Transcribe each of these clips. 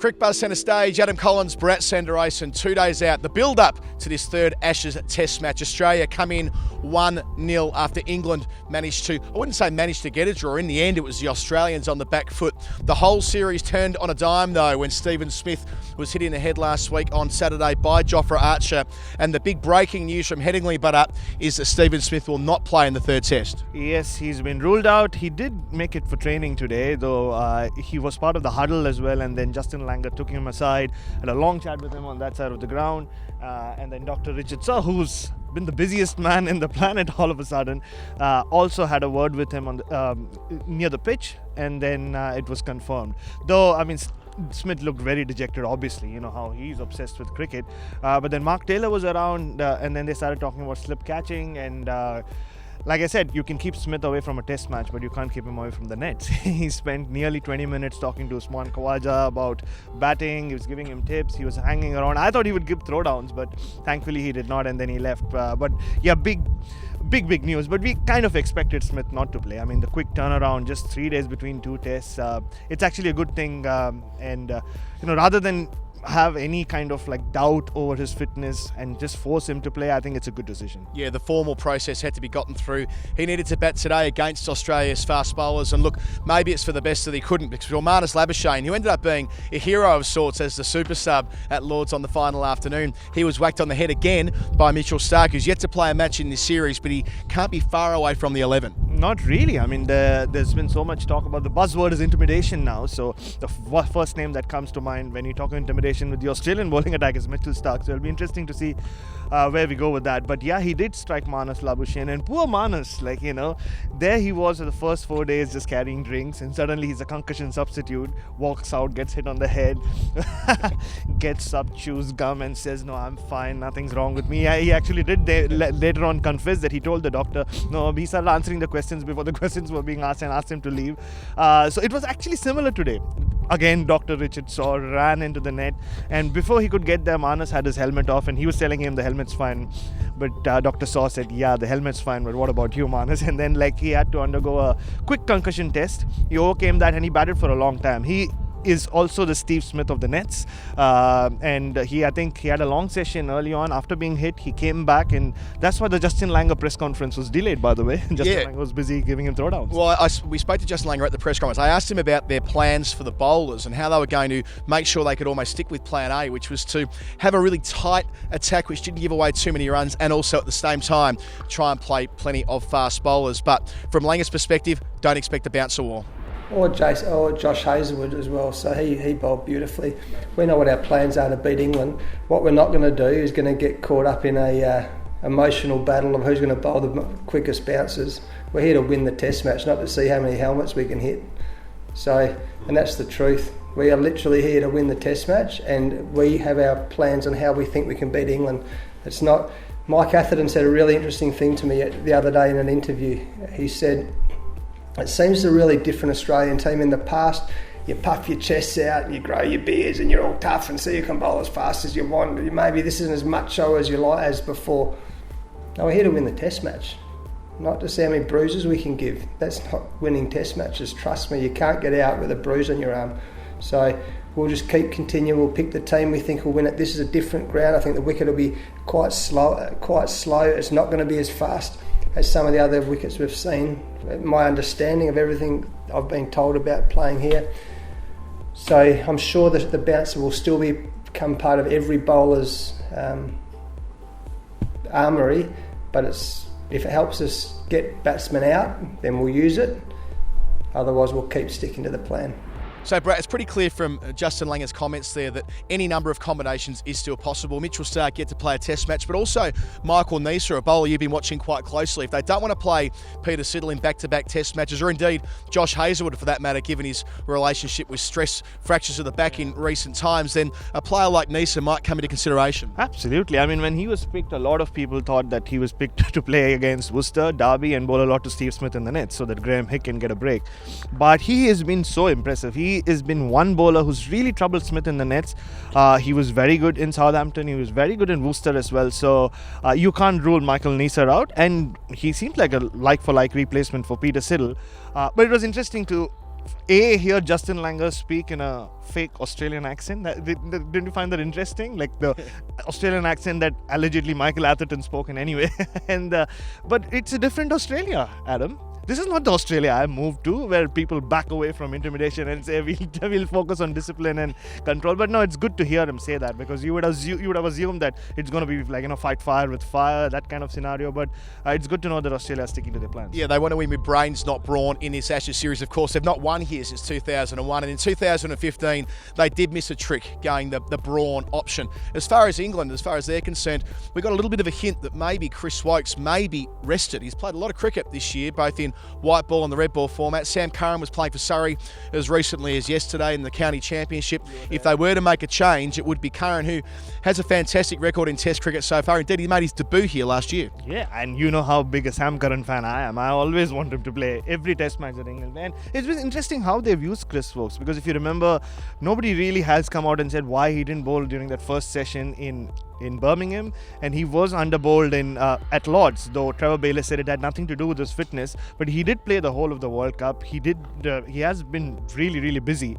Crick Buzz Centre Stage, Adam Collins, Bharat, Sundaresan, 2 days out. The build-up to this third Ashes Test match. Australia come in 1-0 after England managed to get a draw. In the end, it was the Australians on the back foot. The whole series turned on a dime, though, when Stephen Smith was hit in the head last week on Saturday by Jofra Archer. And the big breaking news from Headingley, Bharat, is that Stephen Smith will not play in the third Test. Yes, he's been ruled out. He did make it for training today, though he was part of the huddle as well, and then Justin Langer took him aside, had a long chat with him on that side of the ground, and then Dr. Richard Saw, who's been the busiest man in the planet all of a sudden, also had a word with him on near the pitch, and then it was confirmed. Though, I mean, Smith looked very dejected, obviously, you know how he's obsessed with cricket. But then Mark Taylor was around, and then they started talking about slip catching, and like I said, you can keep Smith away from a test match, but you can't keep him away from the nets. He spent nearly 20 minutes talking to Usman Khawaja about batting. He was giving him tips. He was hanging around. I thought he would give throwdowns, but thankfully he did not, and then he left. But yeah, big news. But we kind of expected Smith not to play. I mean, the quick turnaround, just 3 days between two tests, it's actually a good thing. Rather than have any kind of doubt over his fitness and just force him to play, I think it's a good decision. Yeah, the formal process had to be gotten through. He needed to bat today against Australia's fast bowlers, and look, maybe it's for the best that he couldn't, because Marnus Labuschagne, who ended up being a hero of sorts as the super sub at Lords on the final afternoon, he was whacked on the head again by Mitchell Starc, who's yet to play a match in this series, but he can't be far away from the 11. Not really. I mean, there's been so much talk about the buzzword is intimidation now, so the first name that comes to mind when you talk intimidation with the Australian bowling attack is Mitchell Starc, so it'll be interesting to see where we go with that. But yeah, he did strike Marnus Labuschagne, and poor Marnus, there he was for the first 4 days just carrying drinks, and suddenly he's a concussion substitute, walks out, gets hit on the head, gets up, chews gum and says, no, I'm fine, nothing's wrong with me. He actually did later on confess that he told the doctor, no, he started answering the questions before the questions were being asked and asked him to leave. So it was actually similar today. Again, Dr. Richard Saw ran into the net, and before he could get there, Marnus had his helmet off, and he was telling him the helmet's fine. But Dr. Saw said, yeah, the helmet's fine, but what about you, Marnus? And then he had to undergo a quick concussion test. He overcame that, and he batted for a long time. He is also the Steve Smith of the nets, and I think he had a long session early on. After being hit, he came back, and that's why the Justin Langer press conference was delayed, by the way. Justin Langer was busy giving him throwdowns. Well, we spoke to Justin Langer at the press conference. I asked him about their plans for the bowlers and how they were going to make sure they could almost stick with plan A, which was to have a really tight attack which didn't give away too many runs, and also at the same time try and play plenty of fast bowlers. But from Langer's perspective, don't expect a bouncer war. Or Josh Hazlewood as well, so he bowled beautifully. We know what our plans are to beat England. What we're not going to do is going to get caught up in a emotional battle of who's going to bowl the quickest bouncers. We're here to win the test match, not to see how many helmets we can hit. So, and that's the truth. We are literally here to win the test match, and we have our plans on how we think we can beat England. It's not... Mike Atherton said a really interesting thing to me the other day in an interview. He said, it seems a really different Australian team. In the past, you puff your chests out and you grow your beards and you're all tough and so you can bowl as fast as you want. Maybe this isn't as macho as you like as before. No, we're here to win the test match, not to see how many bruises we can give. That's not winning test matches. Trust me, you can't get out with a bruise on your arm. So we'll just continue. We'll pick the team we think will win it. This is a different ground. I think the wicket will be quite slow. It's not going to be as fast as some of the other wickets we've seen. My understanding of everything I've been told about playing here. So I'm sure that the bouncer will still become part of every bowler's armoury, but if it helps us get batsmen out, then we'll use it. Otherwise, we'll keep sticking to the plan. So, Brad, it's pretty clear from Justin Langer's comments there that any number of combinations is still possible. Mitchell Starc get to play a test match, but also Michael Neser, a bowler you've been watching quite closely. If they don't want to play Peter Siddle in back-to-back test matches, or indeed Josh Hazlewood for that matter, given his relationship with stress fractures of the back in recent times, then a player like Neser might come into consideration. Absolutely. I mean, when he was picked, a lot of people thought that he was picked to play against Worcester, Derby, and bowl a lot to Steve Smith in the net so that Graham Hick can get a break. But he has been so impressive. He has been one bowler who's really troubled Smith in the nets. He was very good in Southampton. He was very good in Worcester as well. So you can't rule Michael Neser out. And he seemed like a like-for-like replacement for Peter Siddle. But it was interesting to hear Justin Langer speak in a fake Australian accent. Didn't you find that interesting? Like the Australian accent that allegedly Michael Atherton spoke in anyway. But it's a different Australia, Adam. This is not the Australia I moved to, where people back away from intimidation and say we'll focus on discipline and control. But no, it's good to hear him say that, because you would have assumed that it's going to be like, fight fire with fire, that kind of scenario. But it's good to know that Australia is sticking to their plans. Yeah, they want to win with brains, not brawn, in this Ashes series. Of course, they've not won here since 2001, and in 2015 they did miss a trick going the brawn option. As far as England, as far as they're concerned, we got a little bit of a hint that maybe Chris Woakes may be rested. He's played a lot of cricket this year, both in white ball and the red ball format. Sam Curran was playing for Surrey as recently as yesterday in the county championship. If they were to make a change, it would be Curran, who has a fantastic record in Test cricket so far. Indeed, he made his debut here last year. Yeah, and you know how big a Sam Curran fan I am. I always want him to play every Test match at England. And it's been interesting how they've used Chris Woakes, because if you remember, nobody really has come out and said why he didn't bowl during that first session in Birmingham, and he was underbowled at Lords, though Trevor Bayliss said it had nothing to do with his fitness. But he did play the whole of the World Cup. He has been really, really busy,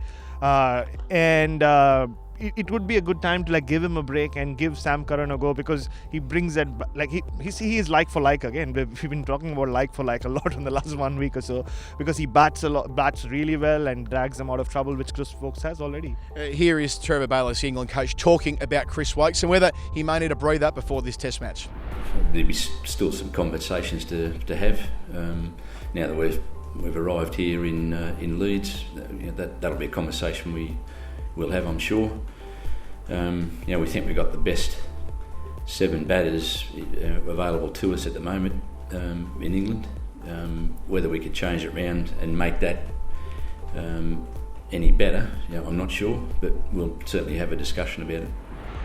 it would be a good time to give him a break and give Sam Curran a go, because he brings that, he is like for like again. We've been talking about like for like a lot in the last 1 week or so, because he bats really well and drags them out of trouble, which Chris Woakes has already. Here is Trevor Bayliss, the England coach, talking about Chris Woakes and whether he may need a breather before this Test match. There'll be still some conversations to have now that we've arrived here in Leeds. That'll be a conversation we'll have, I'm sure. We think we've got the best 7 batters available to us at the moment in England. Whether we could change it around and make that any better, I'm not sure, but we'll certainly have a discussion about it.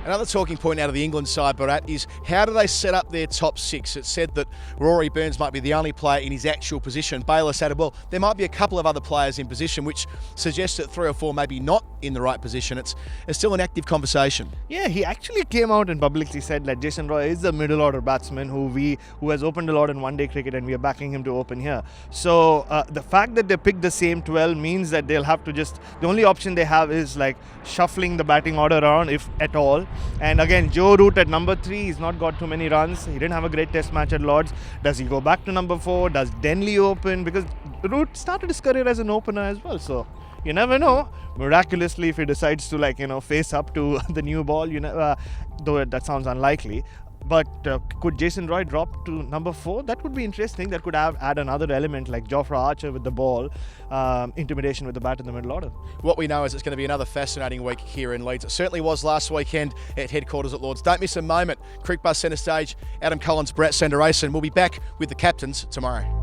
Another talking point out of the England side, Bharat, is how do they set up their top 6? It's said that Rory Burns might be the only player in his actual position. Bayliss added, well, there might be a couple of other players in position, which suggests that 3 or 4 maybe not in the right position. It's still an active conversation. Yeah, he actually came out and publicly said that Jason Roy is a middle order batsman who has opened a lot in one-day cricket, and we are backing him to open here. So the fact that they picked the same 12 means that they'll have to the only option they have is shuffling the batting order around, if at all. And again, Joe Root at number 3, he's not got too many runs. He didn't have a great Test match at Lords. Does he go back to number 4? Does Denley open? Because Root started his career as an opener as well. So you never know. Miraculously, if he decides to face up to the new ball, though that sounds unlikely. But could Jason Roy drop to number 4? That would be interesting. That could add another element, like Jofra Archer with the ball, intimidation with the bat in the middle order. What we know is it's going to be another fascinating week here in Leeds. It certainly was last weekend at headquarters at Lords. Don't miss a moment. Crick Bus Centerstage, Adam Collins, Bharat Sundaresan. We'll be back with the captains tomorrow.